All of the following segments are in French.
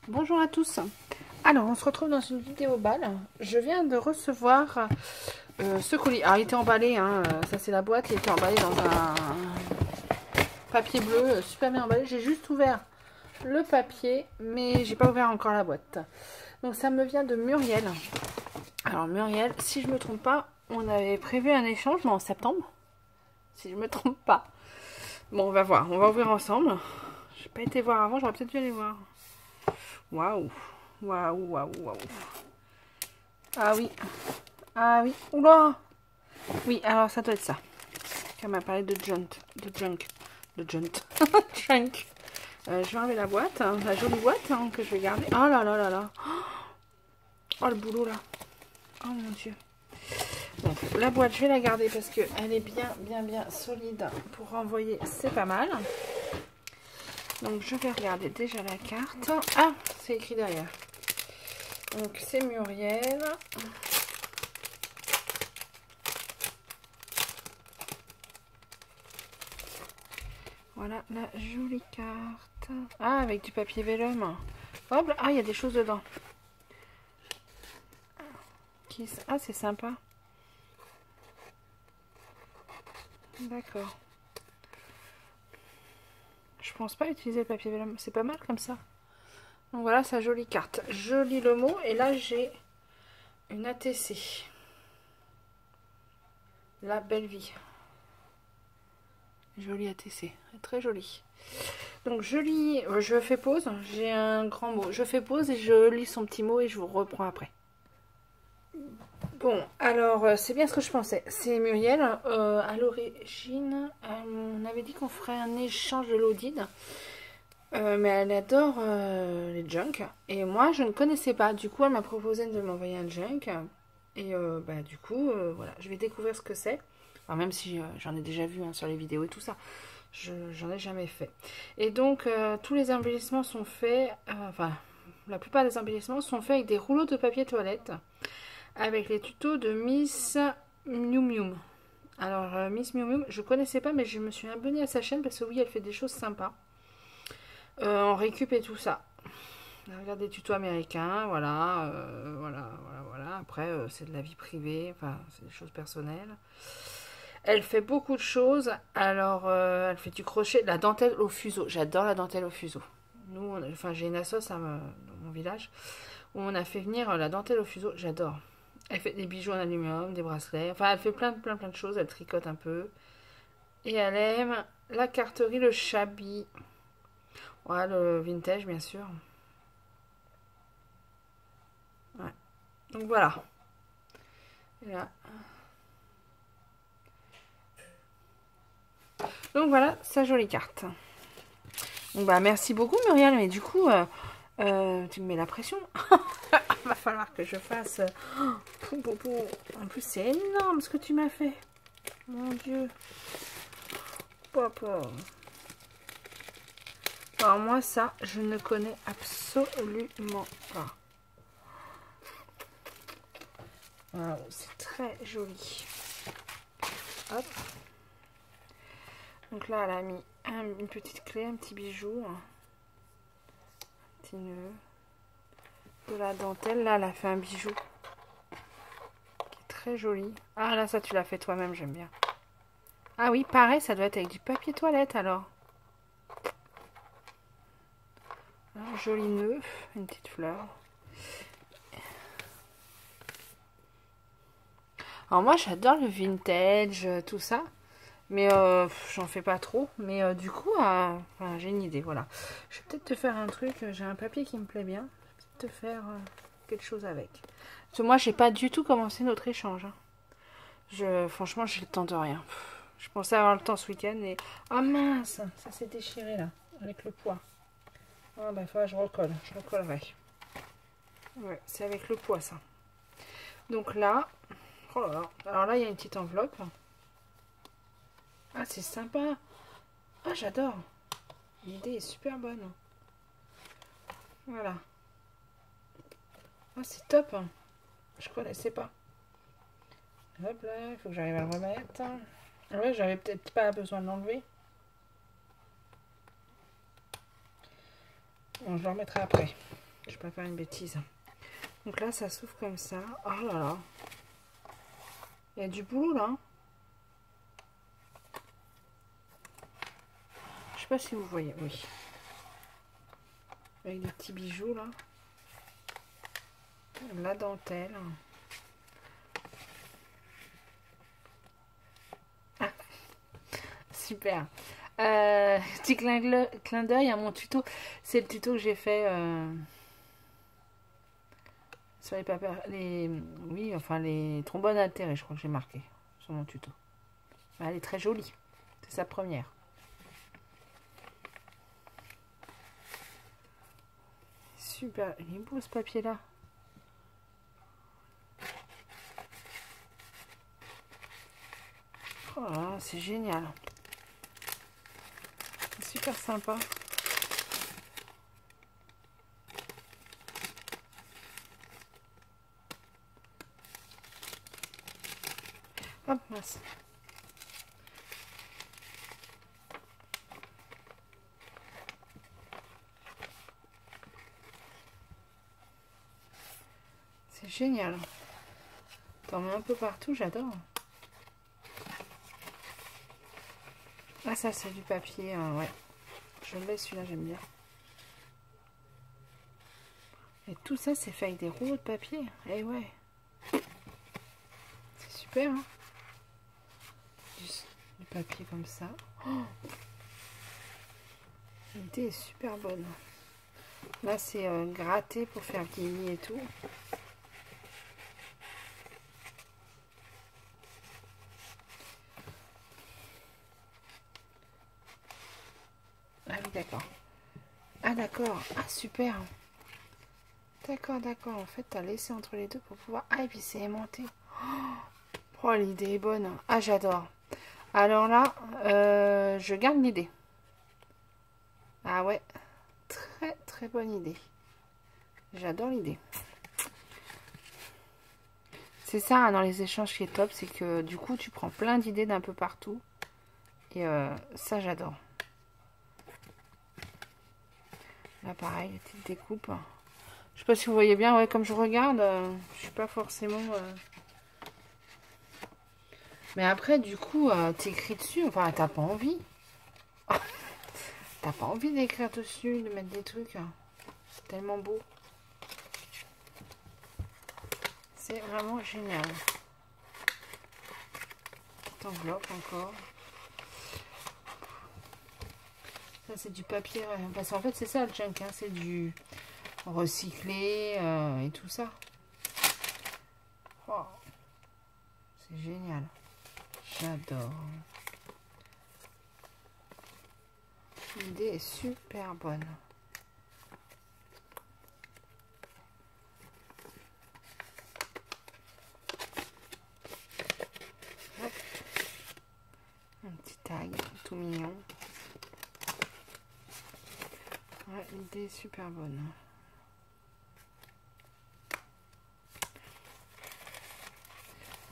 Bonjour à tous. Alors, on se retrouve dans une vidéo balle. Je viens de recevoir ce colis. Alors, il était emballé, hein, ça c'est la boîte, il était emballé dans un papier bleu, super bien emballé. J'ai juste ouvert le papier, mais j'ai pas ouvert encore la boîte. Donc, ça me vient de Muriel. Alors, Muriel, si je me trompe pas, on avait prévu un échange, mais en septembre. Si je me trompe pas. Bon, on va voir, on va ouvrir ensemble. J'ai pas été voir avant, j'aurais peut-être dû aller voir. Waouh, waouh, waouh, waouh. Ah oui, ah oui, oula. Oui, alors ça doit être ça. Elle m'a parlé de junk, junk. Je vais enlever la boîte, hein, la jolie boîte hein, que je vais garder. Oh là là là là. Oh le boulot là. Oh mon dieu. Donc la boîte, je vais la garder parce que elle est bien solide pour renvoyer. C'est pas mal. Donc je vais regarder déjà la carte. Ah, c'est écrit derrière. Donc c'est Muriel. Voilà la jolie carte. Ah, avec du papier vélum. Hop, ah, il y a des choses dedans. Ah, c'est sympa. D'accord. Je pense pas utiliser le papier vélum. C'est pas mal comme ça. Donc voilà sa jolie carte. Je lis le mot et là j'ai une ATC. La belle vie. Jolie ATC. Très jolie. Donc je lis, je fais pause. J'ai un grand mot. Je fais pause et je lis son petit mot et je vous reprends après. Bon, alors c'est bien ce que je pensais. C'est Muriel. À l'origine, on avait dit qu'on ferait un échange de l'Odine. Mais elle adore les junk. Et moi, je ne connaissais pas. Du coup, elle m'a proposé de m'envoyer un junk. Et bah, du coup, voilà, je vais découvrir ce que c'est. Enfin, même si j'en ai déjà vu hein, sur les vidéos et tout ça. J'en ai jamais fait. Et donc, tous les embellissements sont faits... enfin, la plupart des embellissements sont faits avec des rouleaux de papier toilette. Avec les tutos de Miss Mium Mium. Alors, Miss Mium Mium, je connaissais pas, mais je me suis abonnée à sa chaîne parce que oui, elle fait des choses sympas. En récup et tout ça. Regarde des tutos américains, voilà, voilà. Après, c'est de la vie privée, enfin, c'est des choses personnelles. Elle fait beaucoup de choses. Alors, elle fait du crochet, de la dentelle au fuseau. J'adore la dentelle au fuseau. Nous, enfin, j'ai une assoce dans mon village où on a fait venir la dentelle au fuseau. J'adore. Elle fait des bijoux en aluminium, des bracelets. Enfin, elle fait plein de choses. Elle tricote un peu. Et elle aime la carterie, le shabby. Voilà, le vintage, bien sûr. Ouais. Donc voilà. Et là. Donc voilà sa jolie carte. Donc bah merci beaucoup Muriel, mais du coup tu me mets la pression. Va falloir que je fasse. En plus c'est énorme ce que tu m'as fait. Mon dieu. Papa. Alors moi ça je ne connais absolument pas. Wow, c'est très joli. Hop. Donc là, elle a mis une petite clé, un petit bijou, un petit nœud, de la dentelle. Là, elle a fait un bijou qui est très joli. Ah là, ça, tu l'as fait toi-même, j'aime bien. Ah oui, pareil, ça doit être avec du papier toilette alors. Un joli nœud, une petite fleur. Alors moi, j'adore le vintage, tout ça. Mais j'en fais pas trop. Mais du coup, enfin, j'ai une idée, voilà. Je vais peut-être te faire un truc. J'ai un papier qui me plaît bien. Je vais peut-être te faire quelque chose avec. Parce que moi, j'ai pas du tout commencé notre échange. Hein. Franchement, j'ai le temps de rien. Je pensais avoir le temps ce week-end et... Ah mince, ça s'est déchiré là, avec le poids. Ah bah, il faudra que je recolle. Je recollerai. Ouais, c'est avec le poids, ça. Donc là... Oh là là. Alors là, il y a une petite enveloppe. Ah, c'est sympa. Ah, j'adore. L'idée est super bonne. Voilà. Ah, c'est top. Je connaissais pas. Hop là, il faut que j'arrive à le remettre. Ouais, j'avais peut-être pas besoin de l'enlever. Bon, je le remettrai après. Je vais pas faire une bêtise. Donc là, ça s'ouvre comme ça. Oh là là. Il y a du boulot là. Je sais pas si vous voyez. Oui. Avec des petits bijoux là. La dentelle. Ah, super. Petit clin d'œil à mon tuto. C'est le tuto que j'ai fait sur les papiers. Oui, enfin les trombones altérés, je crois que j'ai marqué sur mon tuto. Elle est très jolie. C'est sa première. Super. Il est beau ce papier là. Oh là là, c'est génial. C'est super sympa. Hop, mince. C'est génial. T'en mets un peu partout, j'adore. Ah, ça, c'est du papier, ouais. Je le laisse, celui-là, j'aime bien. Et tout ça, c'est fait avec des rouleaux de papier. Eh ouais. C'est super, hein. Du papier comme ça. Oh, l'idée est super bonne. Là, c'est gratté pour faire guillemets et tout. Ah oui, d'accord. Ah, d'accord. Ah, super. D'accord, d'accord. En fait, tu as laissé entre les deux pour pouvoir... Ah, et puis c'est aimanté. Oh, l'idée est bonne. Ah, j'adore. Alors là, je garde l'idée. Ah ouais. Très, très bonne idée. J'adore l'idée. C'est ça, hein, dans les échanges qui est top, c'est que du coup, tu prends plein d'idées d'un peu partout. Et ça, j'adore. Là, pareil, les petites découpes. Je sais pas si vous voyez bien, ouais, comme je regarde, je suis pas forcément... Mais après, du coup, t'écris dessus, enfin, t'as pas envie. T'as pas envie d'écrire dessus, de mettre des trucs. C'est tellement beau. C'est vraiment génial. Petite enveloppe encore. Ça, c'est du papier. Parce qu'en fait, c'est ça le junk, hein, c'est du recyclé et tout ça. Oh, c'est génial. J'adore. L'idée est super bonne. Hop. Un petit tag tout mignon. Ouais, l'idée est super bonne.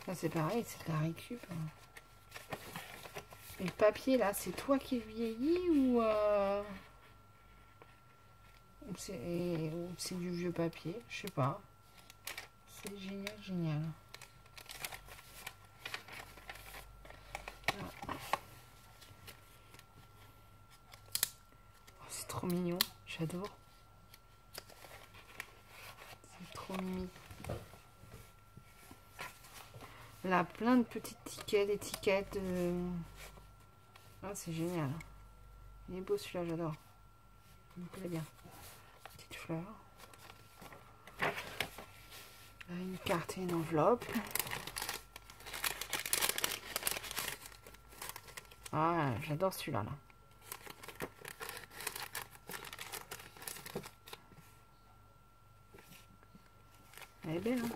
Là, c'est pareil, c'est de la récup. Et le papier, là, c'est toi qui vieillis ou c'est du vieux papier? Je sais pas. C'est génial, génial. Oh, c'est trop mignon, j'adore. C'est trop mimi. Là, plein de petites étiquettes. Ah, c'est génial. Il est beau celui-là, j'adore. Il me plaît bien. Petite fleur. Une carte et une enveloppe. Ah, j'adore celui-là. Là. Elle est belle, hein.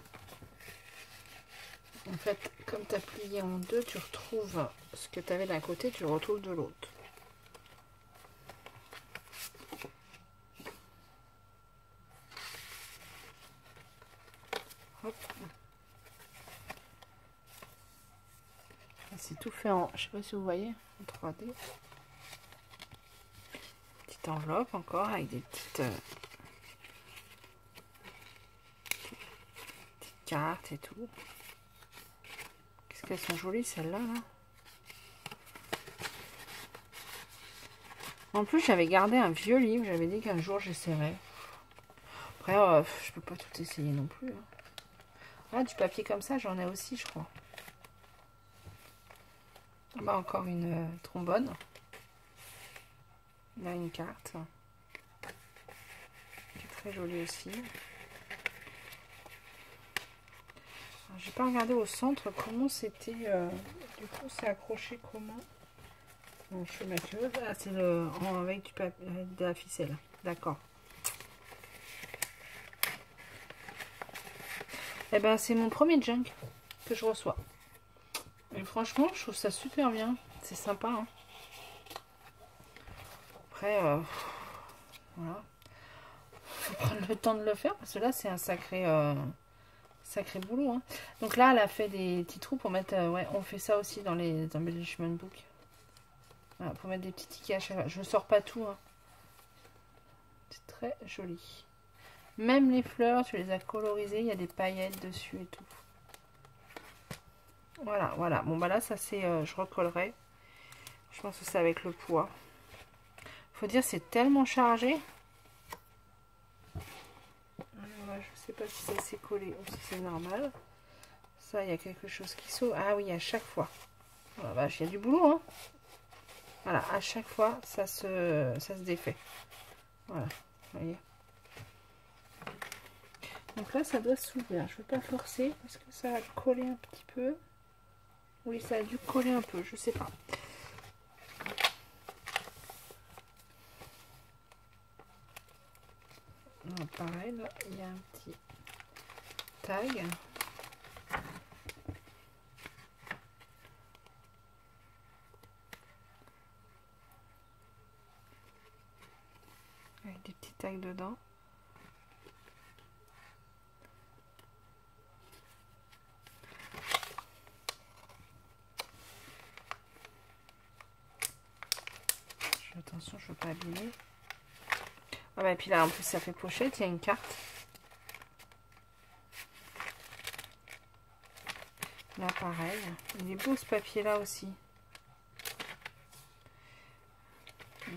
En fait, comme tu as plié en deux, tu retrouves ce que tu avais d'un côté, tu le retrouves de l'autre. C'est tout fait en, je sais pas si vous voyez, en 3D. Petite enveloppe encore avec des petites cartes et tout. Qu'est-ce qu'elles sont jolies celles-là, là. En plus, j'avais gardé un vieux livre. J'avais dit qu'un jour, j'essaierais. Après, je peux pas tout essayer non plus. Hein. Ah, du papier comme ça, j'en ai aussi, je crois. Bah, encore une trombone. Là, une carte. Qui est très jolie aussi. J'ai pas regardé au centre comment c'était. Du coup, c'est accroché comment? Bon, je fais ma curieuse. Ah, c'est avec du papier, de la ficelle. D'accord. Eh ben, c'est mon premier junk que je reçois. Et franchement, je trouve ça super bien. C'est sympa. Hein. Après, voilà. Faut prendre le temps de le faire parce que là, c'est un sacré boulot. Hein. Donc là, elle a fait des petits trous pour mettre. Ouais, on fait ça aussi dans les embellishment books. Voilà, pour mettre des petits tickets à chaque fois. Je ne sors pas tout. Hein. C'est très joli. Même les fleurs, tu les as colorisées. Il y a des paillettes dessus et tout. Voilà, voilà. Bon, bah là, ça c'est... je recollerai. Je pense que c'est avec le poids. Faut dire, c'est tellement chargé. Alors, je sais pas si ça s'est collé ou si c'est normal. Ça, il y a quelque chose qui saute. Ah oui, à chaque fois. Oh la vache, il y a du boulot, hein. Voilà, à chaque fois, ça se défait. Voilà, vous voyez. Donc là, ça doit s'ouvrir. Je ne vais pas forcer parce que ça a collé un petit peu. Oui, ça a dû coller un peu, je sais pas. Non, pareil, là, il y a un petit tag. Avec des petits tags dedans. Attention, je ne veux pas abîmer. Ah bah, et puis là, en plus, ça fait pochette, il y a une carte. Là, pareil. Il est beau ce papier-là aussi.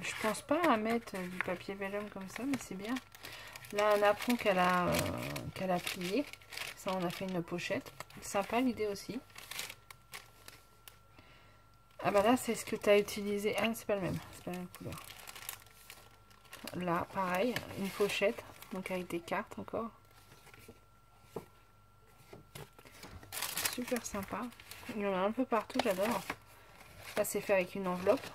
Je pense pas à mettre du papier vélum comme ça, mais c'est bien. Là, un apron qu'elle a plié. Ça, on a fait une pochette. Sympa l'idée aussi. Ah bah là, c'est ce que tu as utilisé. Ah, c'est pas le même. C'est pas la même couleur. Là, pareil, une pochette. Donc avec des cartes encore. Super sympa. Il y en a un peu partout, j'adore. Là, c'est fait avec une enveloppe.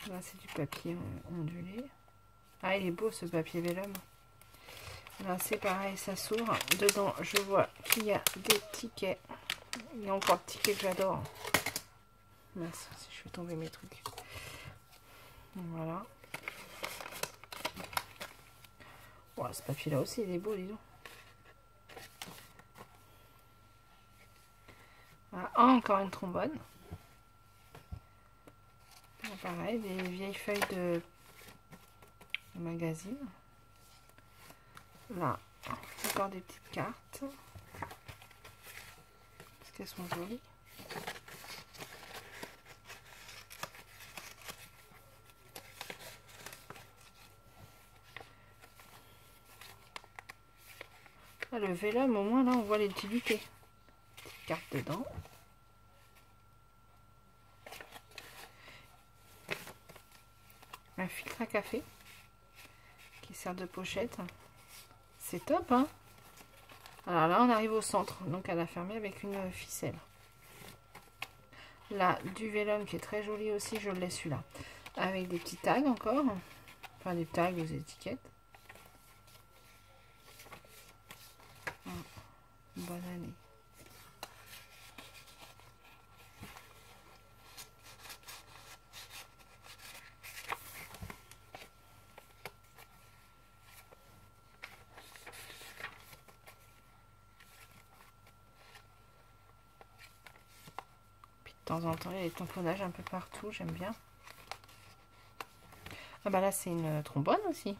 Là, c'est du papier ondulé. Ah, il est beau ce papier vélum. Là, c'est pareil, ça s'ouvre. Dedans, je vois qu'il y a des tickets. Il y a encore des tickets que j'adore. Mince, si je fais tomber mes trucs. Voilà. Wow, ce papier-là aussi, il est beau, dis donc. Voilà. Ah, encore une trombone. Pareil, des vieilles feuilles de magazine. Là, encore des petites cartes. Parce qu'elles sont jolies. Ah, le vélum, au moins, là, on voit l'utilité. Petite carte dedans. Un filtre à café qui sert de pochette. C'est top, hein. Alors là, on arrive au centre. Donc, elle a fermé avec une ficelle. Là, du vélum qui est très joli aussi. Je l'ai celui-là. Avec des petits tags encore. Enfin, des tags, des étiquettes. Bonne année. Puis de temps en temps, il y a des tamponnages un peu partout. J'aime bien. Ah bah là, c'est une trombone aussi.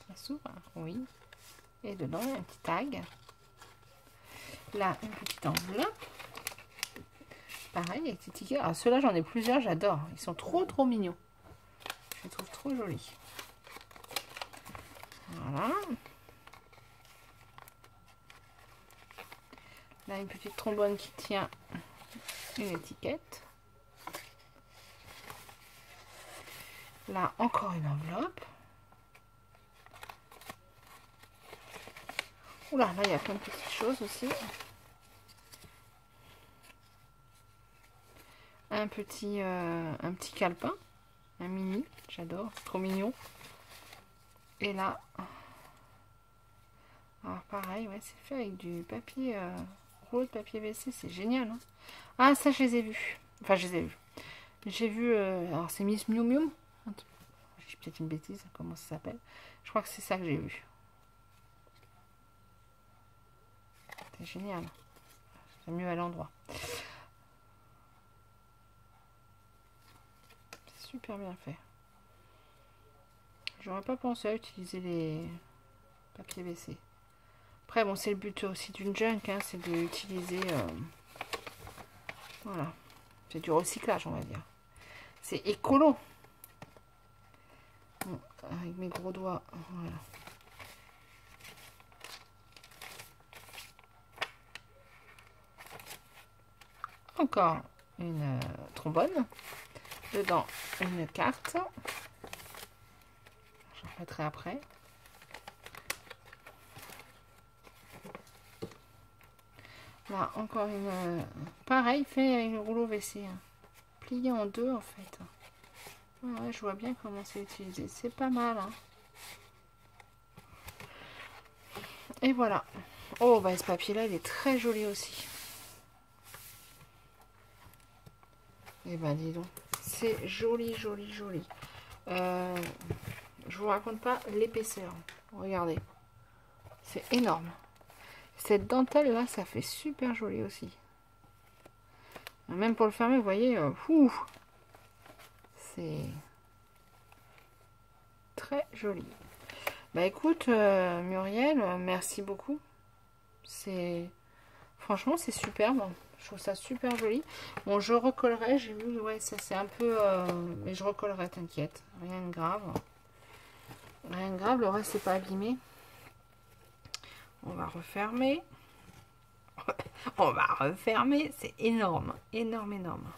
Ça s'ouvre, oui. Et dedans, un petit tag. Là, une petite enveloppe. Pareil, avec ces tickets. Alors, ceux-là, j'en ai plusieurs, j'adore. Ils sont trop mignons. Je les trouve trop jolis. Voilà. Là, une petite trombone qui tient une étiquette. Là, encore une enveloppe. Oula, là, il y a plein de petites choses aussi. Un petit calepin. Un mini. J'adore. C'est trop mignon. Et là... Alors, pareil, ouais, c'est fait avec du papier... rouleau de papier WC. C'est génial. Hein. Ah, ça, je les ai vus. Enfin, je les ai vus. J'ai vu... alors, c'est Miss Miu Miu. J'ai peut-être une bêtise. Comment ça s'appelle? Je crois que c'est ça que j'ai vu. C'est génial. C'est mieux à l'endroit. C'est super bien fait. J'aurais pas pensé à utiliser les papiers WC. Après, bon, c'est le but aussi d'une junk, hein, c'est d'utiliser... voilà. C'est du recyclage, on va dire. C'est écolo. Bon, avec mes gros doigts, voilà. Encore une trombone. Dedans, une carte. J'en mettrai après. Là, encore une... pareil, fait avec le rouleau WC. Hein. Plié en deux, en fait. Ouais, je vois bien comment c'est utilisé. C'est pas mal. Hein. Et voilà. Oh, bah ce papier-là, il est très joli aussi. Et ben, dis donc. C'est joli, joli, joli. Je vous raconte pas l'épaisseur. Regardez. C'est énorme. Cette dentelle là, ça fait super joli aussi. Même pour le fermer, vous voyez, c'est très joli. Bah écoute, Muriel, merci beaucoup. Franchement, c'est superbe. Je trouve ça super joli. Bon, je recollerai. J'ai vu, ouais, ça c'est un peu, mais je recollerai, t'inquiète. Rien de grave. Rien de grave. Le reste c'est pas abîmé. On va refermer. On va refermer. C'est énorme. Énorme, énorme.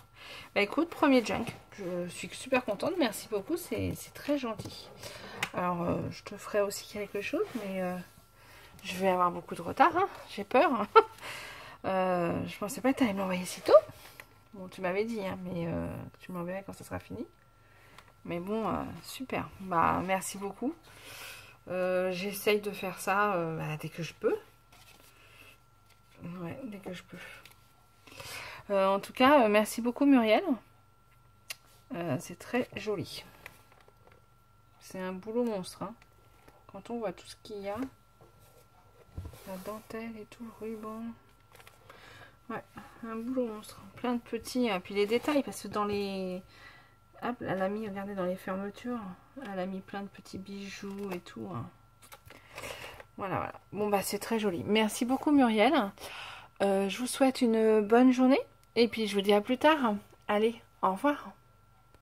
Bah écoute, premier junk. Je suis super contente. Merci beaucoup. C'est très gentil. Alors, je te ferai aussi quelque chose. Mais je vais avoir beaucoup de retard. Hein. J'ai peur. Hein. Je pensais pas que tu allais me l'envoyer si tôt. Bon, tu m'avais dit. Hein, mais tu m'enverrais quand ça sera fini. Mais bon, super. Bah, merci beaucoup. J'essaye de faire ça dès que je peux. Ouais, dès que je peux. En tout cas, merci beaucoup Muriel. C'est très joli. C'est un boulot monstre. Hein. Quand on voit tout ce qu'il y a. La dentelle et tout, le ruban. Ouais, un boulot monstre. Plein de petits. Et puis les détails, parce que dans les... Hop, elle a mis, regardez, dans les fermetures. Elle a mis plein de petits bijoux et tout. Hein. Voilà, voilà. Bon, bah, c'est très joli. Merci beaucoup, Muriel. Je vous souhaite une bonne journée. Et puis, je vous dis à plus tard. Allez, au revoir.